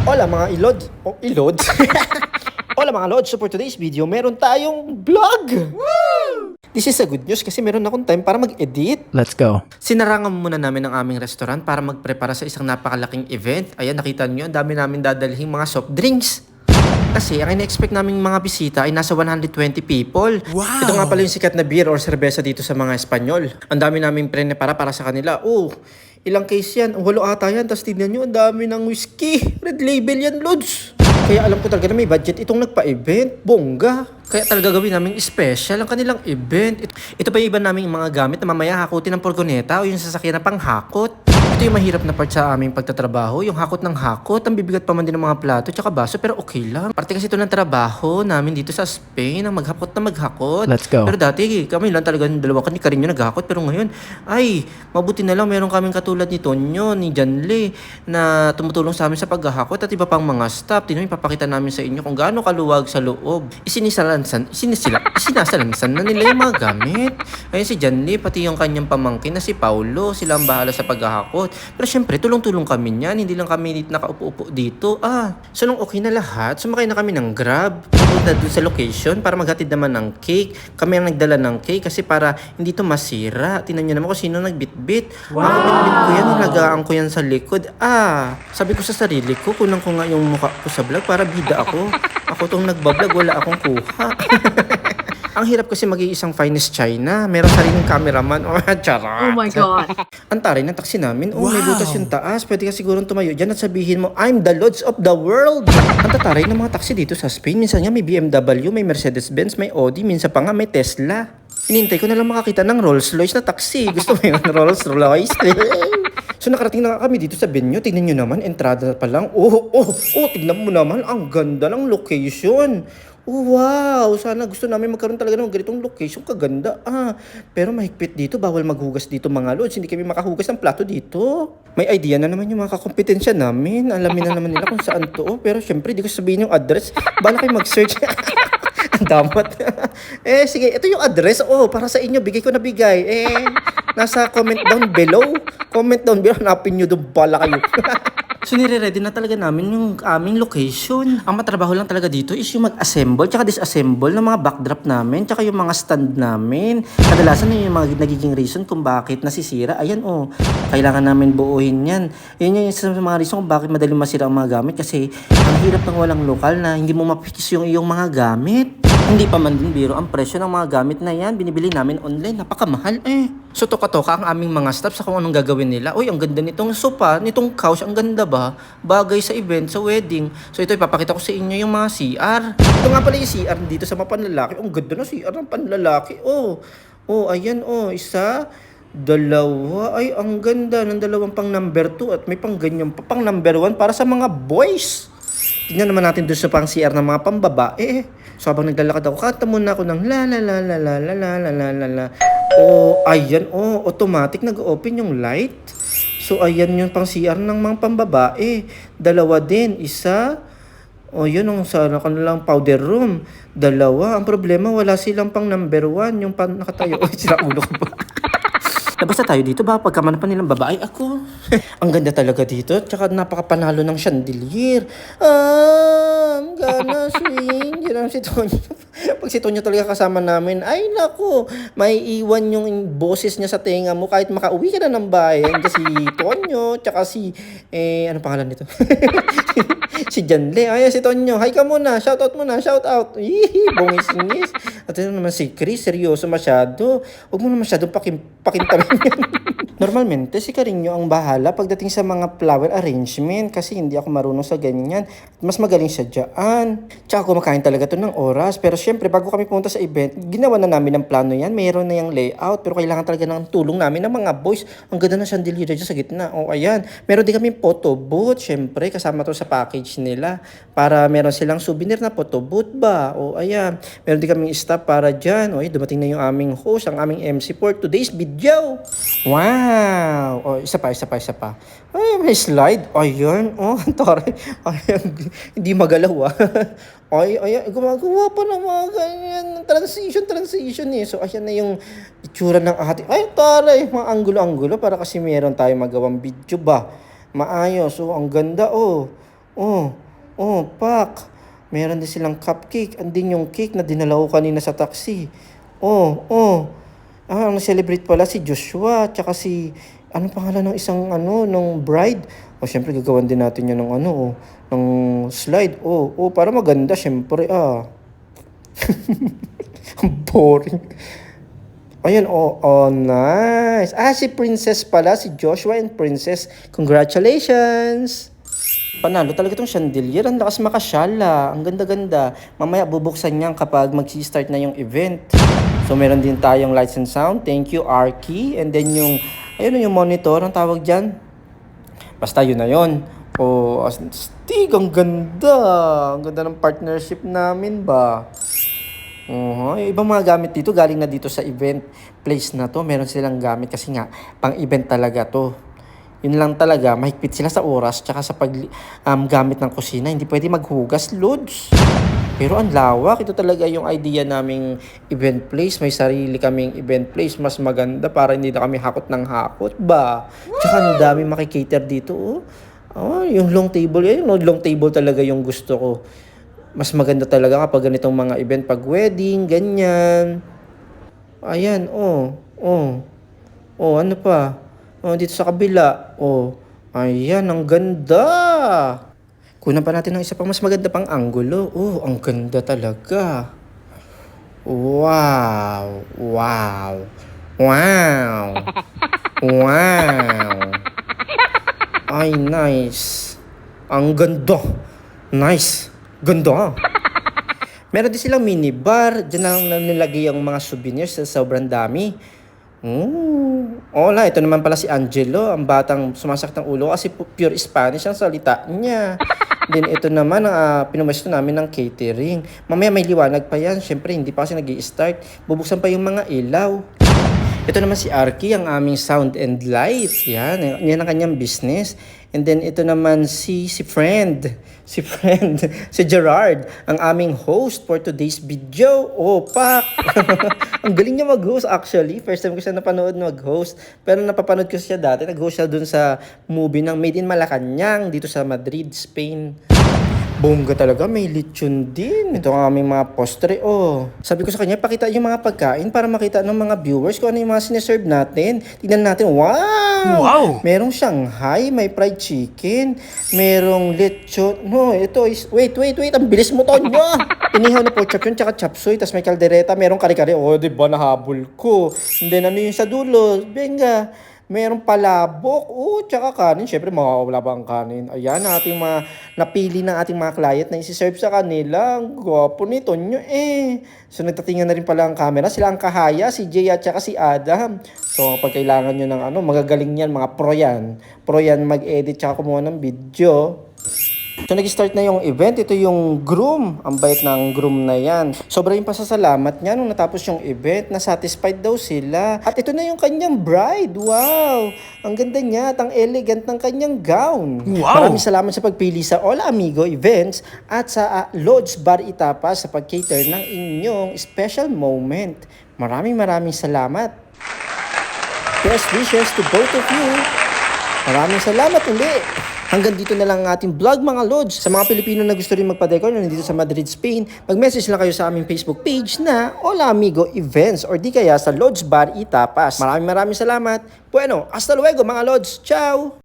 Hola mga ilod. O ilod? Hola mga lods. So for today's video, meron tayong vlog. Woo! This is a good news kasi meron akong time para mag-edit. Let's go. Sinarangan muna namin ang aming restaurant para magprepara sa isang napakalaking event. Ayan, nakita nyo, ang dami namin dadalhin mga soft drinks. Kasi ang ina-expect naming mga bisita ay nasa 120 people. Wow! Ito nga pala yung sikat na beer or serbesa dito sa mga Espanyol. Ang dami namin para sa kanila. Oh, ilang case yan? Ang walo ata yan. Tapos tignan nyo, ang dami ng whiskey. Red label yan, lods. Kaya alam ko talaga na may budget itong nagpa-event. Bongga. Kaya talaga gawin namin special ang kanilang event. Ito pa yung iba namin mga gamit na mamaya hakutin ng porgoneta o yung sasakyan na panghakot. Ito yung mahirap na part sa aming pagtatrabaho, yung hakot ng hakot, ang bibigat pa man din ng mga plato tsaka baso, pero okay lang. Parte kasi ito ng trabaho namin dito sa Spain, ang maghakot na maghakot. Let's go. Pero dati kami lang talaga yung dalawa ni Karin yung naghakot, pero ngayon, ay, mabuti na lang meron kaming katulad ni Tonyo, ni Janle, na tumutulong sa amin sa paghahakot at iba pang mga staff. Tino, ipapakita namin sa inyo kung gaano kaluwag sa loob. Isinasalansan na nila yung mga gamit. Ayun si Janle, pati yung kanyang pamangkin na si Paulo, sila ang bahala sa paghahakot. Pero syempre, tulong-tulong kami niyan. Hindi lang kami nakaupo-upo dito. So nung okay na lahat, sumakay na kami ng Grab. Pupunta dun sa location para maghatid naman ng cake. Kami ang nagdala ng cake kasi para hindi to masira. Tingnan niyo naman kung sino nagbitbit. Wow! Ako bitbit ko yan, nilagaan ko yan sa likod. Sabi ko sa sarili ko, kunang ko nga yung mukha ko sa vlog para bida ako. Ako tong nagbablog, wala akong kuha. Ang hirap kasi mag-iisang finest China. Meron sariling cameraman. Charot. Oh my God. Ang taray ng taxi namin. May butas yung taas. Pwede ka sigurong tumayo dyan at sabihin mo, I'm the Lords of the World. Ang tataray ng mga taxi dito sa Spain. Minsan nga may BMW, may Mercedes-Benz, may Audi. Minsan pa nga may Tesla. Inintay ko na lang makakita ng Rolls-Royce na taxi. Gusto mo yung Rolls-Royce? So nakarating na kami dito sa venue. Tignan nyo naman, entrada pa lang. Tignan mo naman, ang ganda ng location. Wow! Sana gusto namin magkaroon talaga ng ganitong location. Kaganda. Pero mahigpit dito. Bawal maghugas dito mga lods. Hindi kami makahugas ng plato dito. May idea na naman yung mga kakompetensya namin. Alamin na naman nila kung saan to. Pero syempre, di ko sabihin yung address. Bala kayo mag-search. Ang damat. Sige. Ito yung address. Para sa inyo. Bigay ko na bigay. Nasa comment down below. Comment down below. Hanapin nyo doon. Bala kayo. So nire-ready na talaga namin yung aming location. Ang matrabaho lang talaga dito is yung mag-assemble tsaka disassemble ng mga backdrop namin tsaka yung mga stand namin. Kadalasan yung mga nagiging reason kung bakit nasisira. Ayan kailangan namin buuhin yan. Yun yung isa sa mga reason kung bakit madaling masira ang mga gamit kasi ang hirap ng walang lokal na hindi mo mapikis yung iyong mga gamit. Hindi pa man din biro ang presyo ng mga gamit na yan. Binibili namin online. Napakamahal So toka-toka ang aming mga staff sa kung anong gagawin nila. Ang ganda nitong sofa, nitong couch. Ang ganda ba? Bagay sa event, sa wedding. So ito ipapakita ko sa inyo yung mga CR. Ito nga pala yung CR dito sa mga panlalaki. Ang ganda na CR ng panlalaki. Ayan isa. Dalawa. Ay, ang ganda ng dalawang pang number 2 at may pang ganyan pa pang number 1 para sa mga boys. Tingnan naman natin doon sa pang CR ng mga pambabae. So habang naglalakad ako, kanta muna ako ng la la la la la la la la la la la. Ayan, automatic nag-open yung light. So ayan yung pang CR ng mga pambabae. Dalawa din, isa. Yun ang sa kanilang powder room. Dalawa. Ang problema, wala silang pang number 1. Yung pang nakatayo. Sira ulo ko ba? Basta tayo dito ba? Pagkamanan pa nilang babae ako. Ang ganda talaga dito. Tsaka napakapanalo ng chandelier. I'm gonna swing. Yun ang si Tonyo. Pag si Tonyo talaga kasama namin, ay naku, may iwan yung boses niya sa tenga mo kahit makauwi ka na ng bayan. Kasi Tonyo, tsaka si, ano pangalan nito? Si Janle. Ay, si Tonyo. Hi ka muna. Shout out muna. Shout out. Bongis-ngis. At ito naman si Chris. Seryoso masyado. Huwag mo na masyadong pakintamin yan. Normalmente, si Carino ang bahala pagdating sa mga flower arrangement kasi hindi ako marunong sa ganyan. Mas magaling siya dyan. Tsaka kumakain talaga to ng oras. Pero syempre, bago kami pumunta sa event, ginawa na namin ang plano yan. Mayroon na yung layout. Pero kailangan talaga ng tulong namin ng mga boys. Ang ganda na chandelier dyan sa gitna. Ayan. Meron din kami photo booth. Syempre, kasama to sa package nila. Para meron silang souvenir na photo booth ba. Ayan. Meron din kaming staff para dyan. Dumating na yung aming host, ang aming MC for today's video. Wow! Isa pa. Ay, may slide. Ayan. Tari. Ayan. Hindi magalaw Ay, gumagawa pa ng mga ganyan. Transition So, ayan na yung itsura ng ating. Ay, taray. Mga angulo-angulo para kasi meron tayong magawang video ba. Maayos. Ang ganda Oh, Pak. Meron din silang cupcake. Andin yung cake na dinala ko kanina sa taxi. Ang celebrate pala si Joshua, tsaka si, ano pangalan ng isang, ng bride? Syempre, gagawan din natin yan ng, ng slide. Para maganda, syempre, Ang boring. Ayan, nice. Si Princess pala, si Joshua and Princess. Congratulations! Panalo talaga itong chandelier. Ang lakas makasyala. Ang ganda-ganda. Mamaya bubuksan niyan kapag mag-start na yung event. So, meron din tayong lights and sound. Thank you, Arky. And then yung monitor, ang tawag dyan. Basta yun na yun. Astig, ang ganda. Ang ganda ng partnership namin ba? Yung ibang mga gamit dito, galing na dito sa event place na to. Meron silang gamit kasi nga, pang-event talaga to. Yun lang talaga, mahigpit sila sa oras tsaka sa gamit ng kusina. Hindi pwede maghugas, loads. Pero ang lawak, ito talaga yung idea naming event place. May sarili kaming event place, mas maganda para hindi na kami hakot ng hakot ba. Tsaka ang dami makikater dito. Yung long table, yung long table talaga yung gusto ko. Mas maganda talaga kapag ganitong mga event, pag wedding, ganyan. Ayan, ano pa? Dito sa kabila. Ayan, ang ganda. Kunan pa natin ng isa pang mas maganda pang anggulo. Ang ganda talaga. Wow. Ay, nice. Ang ganda. Nice. Ganda. Meron din silang minibar. Diyan lang nilagay ang mga souvenirs sa sobrang dami. Ito naman pala si Angelo, ang batang sumasakit ng ulo kasi pure Spanish ang salita niya. Then ito naman ang pinumesto namin ng catering. Mamaya may liwanag pa yan, syempre hindi pa kasi nag-i-start. Bubuksan pa yung mga ilaw. Ito naman si Arky, ang aming sound and light. Yan ang kanyang business. And then ito naman si friend, si Gerard, ang aming host for today's video. Pak! Ang galing niya mag-host actually. First time ko siya napanood mag-host. Pero napapanood ko siya dati. Nag-host siya dun sa movie ng Made in Malacanang dito sa Madrid, Spain. Bongga talaga, may lechon din. Ito ang aming mga postre, Sabi ko sa kanya, pakita yung mga pagkain para makita ng mga viewers kung ano yung mga sineserve natin. Tignan natin, wow! Merong Shanghai, may fried chicken, merong lechon. Ito is, wait, ang bilis mo, Tonyo! Inihaw na pork chop yun, tsaka chop suey, tas may kaldereta, merong kare-kare. Diba, nahabol ko. And then, ano yung sa dulo? Benga. Merong palabok, tsaka kanin. Siyempre, mawawala ba ang kanin? Ayan, ating mga napili ng ating mga client na isi-serve sa kanila. Ang gwapo nito nyo So, nagtatingnan na rin pala ang camera. Sila ang kahaya, si Jay at saka si Adam. So, pag kailangan nyo ng magagaling yan, mga pro yan. Pro yan mag-edit tsaka kumuha ng video. So, nag-start na yung event. Ito yung groom. Ang bait ng groom na yan. Sobra yung pasasalamat niya nung natapos yung event. Na-satisfied daw sila. At ito na yung kanyang bride. Wow! Ang ganda niya at ang elegant ng kanyang gown. Wow! Maraming salamat sa pagpili sa Hola Amigo Events at sa Lodge Bar Itapas sa pag-cater ng inyong special moment. Maraming salamat. Best wishes to both of you. Maraming salamat uli. Hanggang dito na lang ang ating vlog mga Lods. Sa mga Pilipino na gusto rin magpa-decor na nandito sa Madrid, Spain, mag-message lang kayo sa aming Facebook page na Hola Amigo Events or di kaya sa Lods Bar Itapas. Maraming salamat. Bueno, hasta luego mga Lods. Ciao!